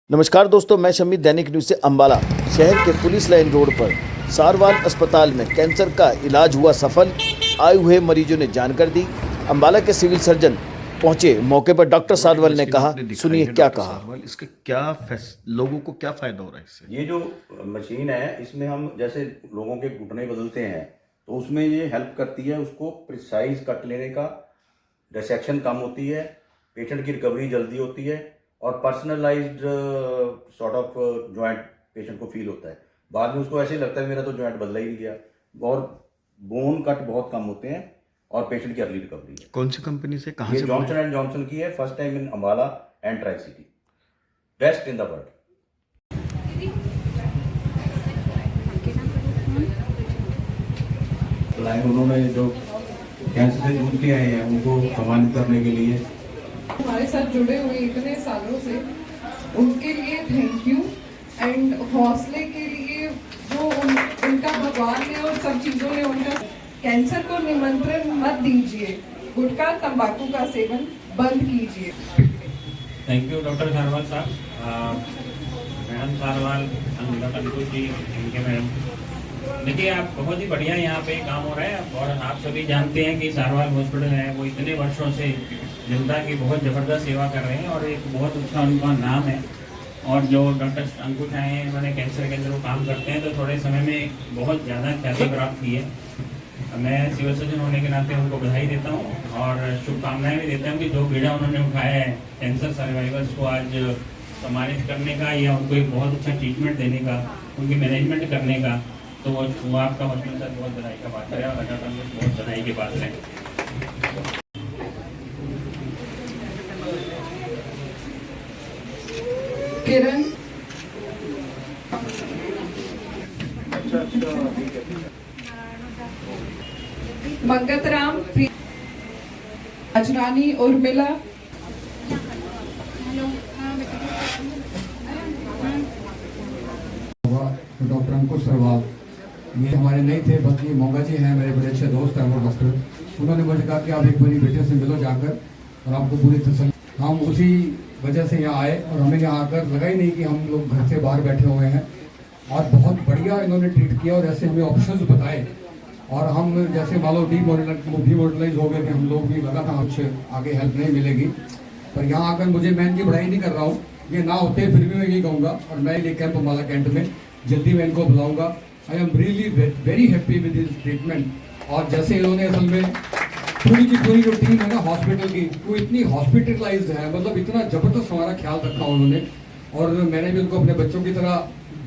नमस्कार दोस्तों, मैं शम्मी दैनिक न्यूज़ से अम्बाला शहर के पुलिस लाइन रोड पर सारवाल अस्पताल में कैंसर का इलाज हुआ सफल। आए हुए मरीजों ने जानकारी दी। अम्बाला के सिविल सर्जन पहुंचे मौके पर। डॉक्टर सारवाल ने कहा, सुनिए क्या कहा। इसके क्या लोगों को क्या फायदा हो रहा है इससे? ये जो मशीन है, इसमें हम जैसे लोगों के घुटने बदलते हैं तो उसमें ये हेल्प करती है, उसको प्रिसाइज कट लेने का, डिसेक्शन कम होती है, पेशेंट की रिकवरी जल्दी होती है और personalised sort of joint patient को फील होता है। बाद में उसको ऐसे ही लगता है मेरा तो जॉइंट बदला ही नहीं गया। और बोन कट बहुत कम होते हैं और पेशेंट की अर्ली रिकवरी है। कौन सी कंपनी से, कहाँ ये से? जॉनसन एंड जॉनसन की है, first time in Ambala and tri city, best in the world. उन्होंने जो कैंसर से जूझते आए हैं उनको सम्मानित करने के लिए हमारे साथ जुड़े हुए इतने सालों से, उनके लिए थैंक यू। एंड हौसले के लिए जो उनका भगवान ने और सब चीज़ों ने उनका, कैंसर को निमंत्रण मत दीजिए, गुटखा तंबाकू का सेवन बंद कीजिए। थैंक यू डॉक्टर सारवाल साहब, मैडम सारवाल, डॉक्टर अंकुश जी, इनके मैडम। देखिए, आप बहुत ही बढ़िया यहाँ पे काम हो रहा है और आप सभी जानते हैं कि सारवाल हॉस्पिटल है वो इतने वर्षों से जनता की बहुत ज़बरदस्त सेवा कर रहे हैं और एक बहुत अच्छा उनका नाम है। और जो डॉक्टर अंकुश आए हैं, उन्होंने कैंसर के अंदर वो काम करते हैं, तो थोड़े समय में बहुत ज़्यादा ख्याति प्राप्त की है। मैं सिविल सर्जन होने के नाते उनको बधाई देता हूँ और शुभकामनाएं भी देता हूँ कि जो बीड़ा उन्होंने उठाया है कैंसर सर्वाइवर्स को आज सम्मानित करने का या उनको एक बहुत अच्छा ट्रीटमेंट देने का, उनकी मैनेजमेंट करने का, तो वो आपका हॉस्पिटल सर बहुत बधाई का बात है और डॉक्टर अंकुश बहुत बधाई की बात है। किरण, मंगतराम, अजरानी, उर्मिला, डॉक्टर अंकुश सरवाल, ये हमारे नहीं थे बल्कि मोंगा जी हैं, मेरे बड़े अच्छे दोस्त हैं वो डॉक्टर। उन्होंने मुझे कहा कि आप एक बारी बेटे से मिलो जाकर और आपको पूरी तसल्ली। हम उसी वजह से यहाँ आए और हमें यहाँ आकर लगा ही नहीं कि हम लोग घर से बाहर बैठे हुए हैं और बहुत बढ़िया इन्होंने ट्रीट किया और ऐसे हमें ऑप्शंस बताए और हम जैसे मान लो डीमोरलाइज हो गए कि हम लोग भी लगा था हमसे आगे हेल्प नहीं मिलेगी। पर यहाँ आकर मुझे, मैं इनकी बढ़ाई नहीं कर रहा हूँ, ये ना होते फिर भी मैं यही कहूँगा और मैं ये कैंप अम्बाला कैंट में जल्दी मैं इनको बुलाऊंगा। I am really very happy with this treatment. और जैसे इन्होंने असल में पूरी की पूरी जो टीम है ना हॉस्पिटल की, वो इतनी हॉस्पिटलाइज्ड है, मतलब इतना ज़बरदस्त हमारा ख्याल रखा उन्होंने। और मैंने भी उनको अपने बच्चों की तरह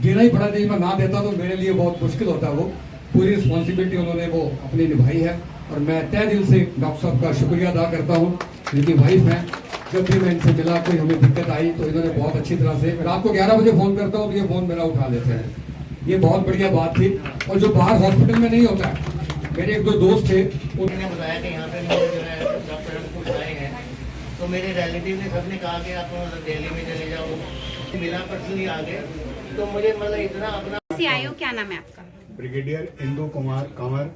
देना ही पड़ा, नहीं मैं ना देता तो मेरे लिए बहुत मुश्किल होता है। वो पूरी रिस्पॉन्सिबिलिटी उन्होंने वो अपनी निभाई है और मैं तय दिल से डॉक्टर साहब का शुक्रिया अदा करता हूँ। इनकी वाइफ है, जब भी मैं इनसे मिला कोई हमें दिक्कत आई तो इन्होंने बहुत अच्छी तरह से, रात को 11 बजे फ़ोन करता हूँ तो ये फ़ोन मेरा उठा लेते हैं। ये बहुत बढ़िया बात थी और जो बाहर हॉस्पिटल में नहीं होता है। मेरे एक दो दोस्त थे, उन्होंने बताया कि यहाँ पे मेरे जो है डॉक्टर अंकुश आए हैं, तो मेरे रिलेटिव ने सबने कहा कि आप मतलब दिल्ली में चले जाओ, बिना पर्सनली आ गए तो मुझे मतलब इतना अपना। आयो, क्या नाम है आपका? ब्रिगेडियर इंदु कुमार कंवर,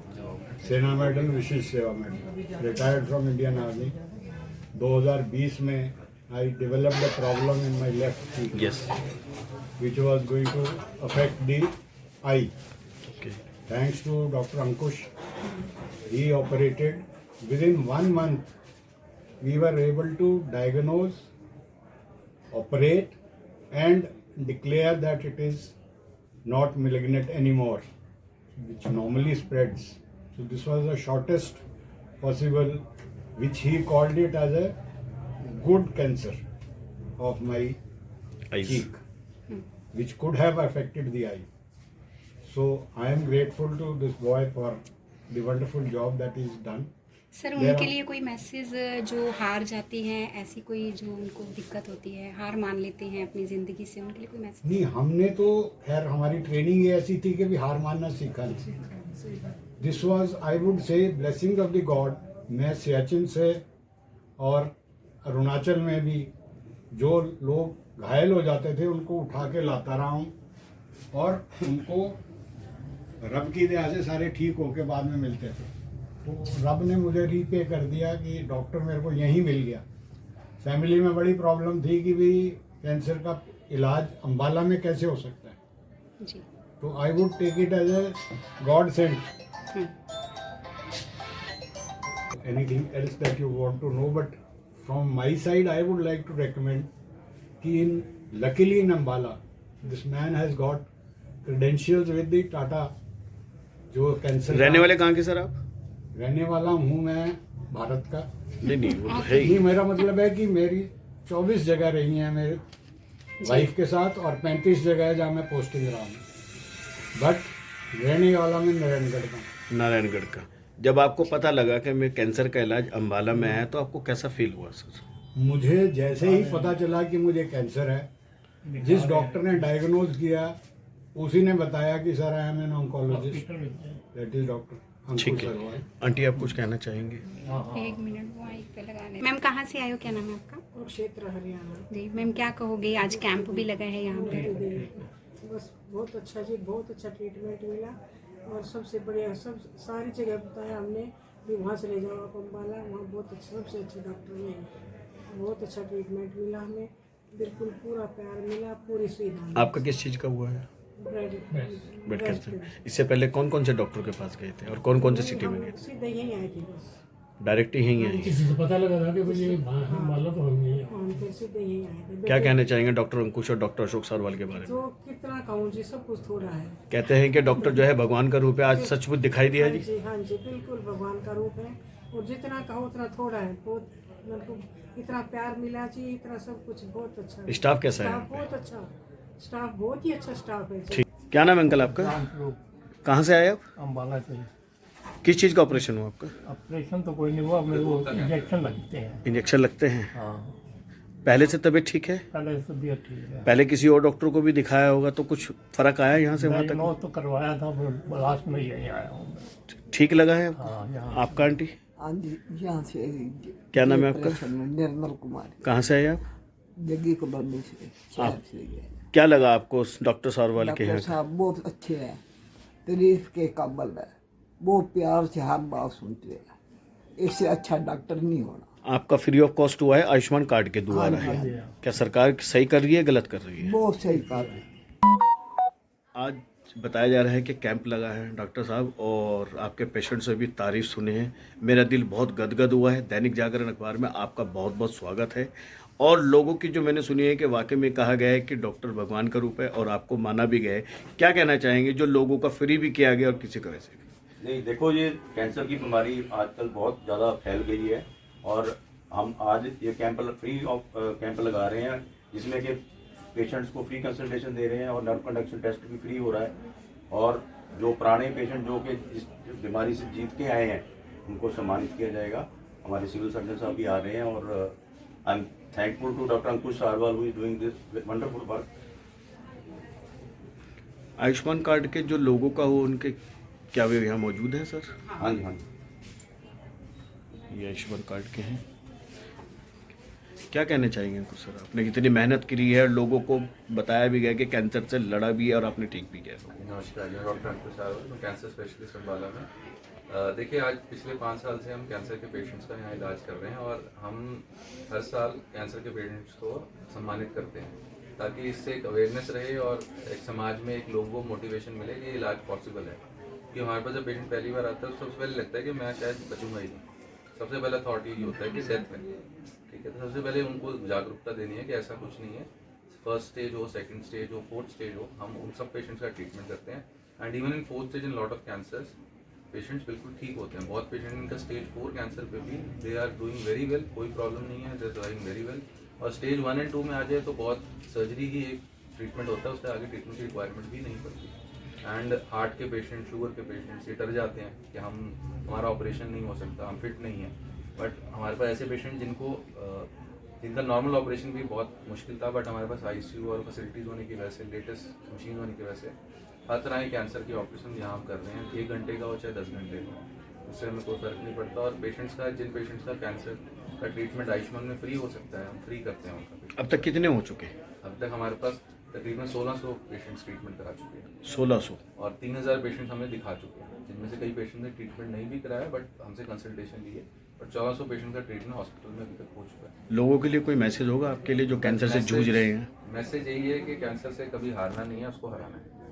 सेना मेडल, विशिष्ट सेवा medal, retired from Indian army. 2020 में I developed a problem in my left cheek, which was going to affect the eye. Thanks to Dr. Ankush, he operated. Within 1 month, we were able to diagnose, operate, and declare that it is not malignant anymore, which normally spreads. So this was the shortest possible, which he called it as a good cancer of my cheek, which could have affected the eye. So I am grateful to this boy for the wonderful job that he's done. Sir, उनके लिए कोई message, जो हार जाती हैं, ऐसी कोई जो उनको दिक्कत होती है, हार मान लेते हैं अपनी ज़िंदगी से, उनके लिए कोई मैसेज? नहीं, हमने तो खैर हमारी ट्रेनिंग ही ऐसी थी कि भी हार मानना सीखा नहीं। This was, I would say, blessing of the God. मैं सियाचिन से और अरुणाचल में भी जो लोग घायल हो जाते थे उनको उठा के लाता रहा हूँ और उनको रब की दया से सारे ठीक होके बाद में मिलते थे। तो रब ने मुझे रीपे कर दिया कि डॉक्टर मेरे को यहीं मिल गया। फैमिली में बड़ी प्रॉब्लम थी कि भी कैंसर का इलाज अम्बाला में कैसे हो सकता है? जी। तो I would take it as a god sent. Anything else that you want to know, but from my side I would like to recommend कि luckily in Ambala this man has got credentials with the Tata जो cancer. रहने वाले कहाँ के sir आप? रहने वाला हूँ मैं भारत का. नहीं वो तो है ही. नहीं, मेरा मतलब है कि मेरी 24 जगह रही हैं मेरे वाइफ के साथ और 35 जगह है जहाँ मैं पोस्टिंग रहा हूँ, बट रहने वाला मैं नारायणगढ़ का. नारायणगढ़ का. जब आपको पता लगा कि मैं कैंसर का इलाज अम्बाला में है तो आपको कैसा फील हुआ सर? मुझे जैसे ही पता चला कि मुझे कैंसर है, जिस डॉक्टर ने डायग्नोज किया उसी ने बताया कि sir I am an oncologist, that is doctor ठीक अंकुश है. सरवाल. आंटी आप कुछ कहना चाहेंगे? एक मिनट वो माइक पे लगाने. मैम कहाँ से आए हो, क्या नाम है आपका? कुरुक्षेत्र हरियाणा. जी मैम, क्या कहोगे, आज कैंप भी लगा है यहाँ पे? बस बहुत अच्छा जी, बहुत अच्छा ट्रीटमेंट मिला और सबसे बढ़िया सब सारी जगह बताया हमने भी वहाँ से ले जाओ आप अम्बाला, वहाँ बहुत अच्छा सबसे अच्छे डॉक्टर हैं, बहुत अच्छा ट्रीटमेंट मिला हमें, बिल्कुल पूरा प्यार मिला, पूरी सुविधा. आपका किस चीज़ का हुआ है? Bread cancer. इससे पहले कौन कौन से डॉक्टर के पास गए थे और कौन कौन से सिटी में गए थे? सीधे यहीं आए थे बस. डायरेक्ट ही यहीं आए? किसी से पता लगा था कि मुझे मालूम तो हम नहीं, हम फिर सीधे यहीं आए थे. क्या कहना चाहेंगे डॉक्टर अंकुश और डॉक्टर अशोक सरवाल के बारे में? तो कितना कहूँ जी, सब कुछ थोड़ा है. कहते हैं कि डॉक्टर जो है भगवान का रूप है, आज सचमुच दिखाई दिया हाँ जी. जी, हाँ जी, बिल्कुल भगवान का रूप है और जितना कहो उतना थोड़ा है. बहुत मतलब इतना प्यार मिला जी, इतना सब कुछ बहुत अच्छा है. स्टाफ कैसा है? स्टाफ बहुत अच्छा, स्टाफ बहुत ही अच्छा स्टाफ है जी. ठीक. क्या नाम है अंकल आपका? कहाँ से आए आप? अम्बाला से. किस चीज़ का ऑपरेशन हुआ आपका? ऑपरेशन तो कोई नहीं हुआ, मेरे को इंजेक्शन लगते हैं. इंजेक्शन लगते हैं? हाँ. पहले से तबीयत ठीक है? पहले से तबीयत ठीक है. पहले किसी और डॉक्टर को भी दिखाया होगा तो कुछ फर्क आया यहाँ से वहाँ तक? तो करवाया था, फिर लास्ट में यहीं आया हूँ. ठीक लगा है आपको? हाँ, यहाँ. आपका आंटी? हाँ जी, यहाँ से. क्या नाम है आपका? निर्मल कुमार. कहाँ से आए आप? जग्गी कॉलोनी से, शहर से. क्या लगा आपको डॉक्टर सरवाल के यहाँ? डॉक्टर साहब बहुत अच्छे हैं, तारीफ के काबिल है, बहुत प्यार से हर बात सुनते हैं, इससे अच्छा डॉक्टर नहीं होना. आपका फ्री ऑफ कॉस्ट हुआ है आयुष्मान कार्ड के द्वारा हाँ है. क्या सरकार सही कर रही है, गलत कर रही है? बहुत सही कर रहे हैं. आज बताया जा रहा है कि कैंप लगा है डॉक्टर साहब, और आपके पेशेंट से भी तारीफ सुने हैं. मेरा दिल बहुत गदगद हुआ है. दैनिक जागरण अखबार में आपका बहुत बहुत स्वागत है. और लोगों की जो मैंने सुनी है कि वाकई में कहा गया है कि डॉक्टर भगवान का रूप है और आपको माना भी गया है. क्या कहना चाहेंगे जो लोगों का फ्री भी किया गया और किसी का वैसे भी? नहीं, देखो ये कैंसर की बीमारी आजकल बहुत ज़्यादा फैल गई है और हम आज ये फ्री ऑफ कैंप लगा रहे हैं जिसमें कि पेशेंट्स को फ्री कंसल्टेशन दे रहे हैं और नर्व कंडक्शन टेस्ट भी फ्री हो रहा है. और जो पुराने पेशेंट जो कि इस बीमारी से जीत के आए हैं उनको सम्मानित किया जाएगा. हमारे सिविल सर्जन साहब भी आ रहे हैं और I am thankful to doctor Ankush Sarwal who is doing this wonderful work. Ayushman card के जो लोगों का हो उनके क्या वे यहाँ मौजूद हैं सर? हाँ जी, हाँ जी. ये आयुष्मान कार्ड के हैं. क्या कहना चाहेंगे कुछ सर? आपने कितनी मेहनत करी है, लोगों को बताया भी गया कि कैंसर से लड़ा भी है और आपने ठीक भी किया. नमस्कार, मैं डॉक्टर अंकुश सरवाल, मैं कैंसर स्पेशलिस्ट अम्बाला में. देखिए, आज पिछले 5 साल से हम कैंसर के पेशेंट्स का यहाँ इलाज कर रहे हैं और हम हर साल कैंसर के पेशेंट्स को सम्मानित करते हैं ताकि इससे एक अवेयरनेस रहे और एक समाज में एक लोगों को मोटिवेशन मिले कि इलाज पॉसिबल है. कि हमारे पास जब पेशेंट पहली बार आता है तो सबसे पहले लगता है कि मैं शायद बचूंगा ही नहीं. सबसे पहला थॉट यही होता है कि डेथ में. ठीक है, तो सबसे पहले उनको जागरूकता देनी है कि ऐसा कुछ नहीं है. फर्स्ट स्टेज हो, सेकंड स्टेज हो, फोर्थ स्टेज हो, हम उन सब पेशेंट्स का ट्रीटमेंट करते हैं. And even in fourth stage in lot of cancers patients बिल्कुल ठीक होते हैं. बहुत पेशेंट इनका स्टेज 4 कैंसर पे भी they are doing very well, कोई प्रॉब्लम नहीं है, they are doing very well. और स्टेज 1 एंड 2 में आ जाए तो बहुत सर्जरी ही एक ट्रीटमेंट होता है, उससे आगे ट्रीटमेंट की रिक्वायरमेंट भी नहीं पड़ती. एंड हार्ट के पेशेंट, शुगर के पेशेंट्स ये डर जाते हैं कि हमारा ऑपरेशन नहीं हो सकता, हम फिट नहीं हैं. बट हमारे पास ऐसे पेशेंट जिनका नॉर्मल ऑपरेशन भी बहुत मुश्किल था, बट हमारे पास ICU और फैसिलिटीज़ होने की वजह से, लेटेस्ट मशीन होने की वजह से हर तरह के कैंसर के ऑपरेशन यहाँ हम कर रहे हैं. 1 घंटे का हो चाहे 10 घंटे का, उससे हमें कोई फ़र्क नहीं पड़ता. और पेशेंट्स का, जिन पेशेंट्स का कैंसर का ट्रीटमेंट आयुष्मान में फ्री हो सकता है, हम फ्री करते हैं उनका. अब तक कितने हो चुके हैं? अब तक हमारे पास तकरीबन 1600 पेशेंट्स ट्रीटमेंट करा चुके हैं. 1600. और 3000 पेशेंट्स हमने दिखा चुके हैं, जिनमें से कई पेशेंट ने ट्रीटमेंट नहीं भी कराया बट हमसे कंसल्टेशन लिए. बट 1400 पेशेंट का ट्रीटमेंट हॉस्पिटल में अभी तक हो चुका है. लोगों के लिए कोई मैसेज होगा आपके लिए जो कैंसर से जूझ रहे हैं? मैसेज यही है कि कैंसर से कभी हारना नहीं है, उसको हराना है।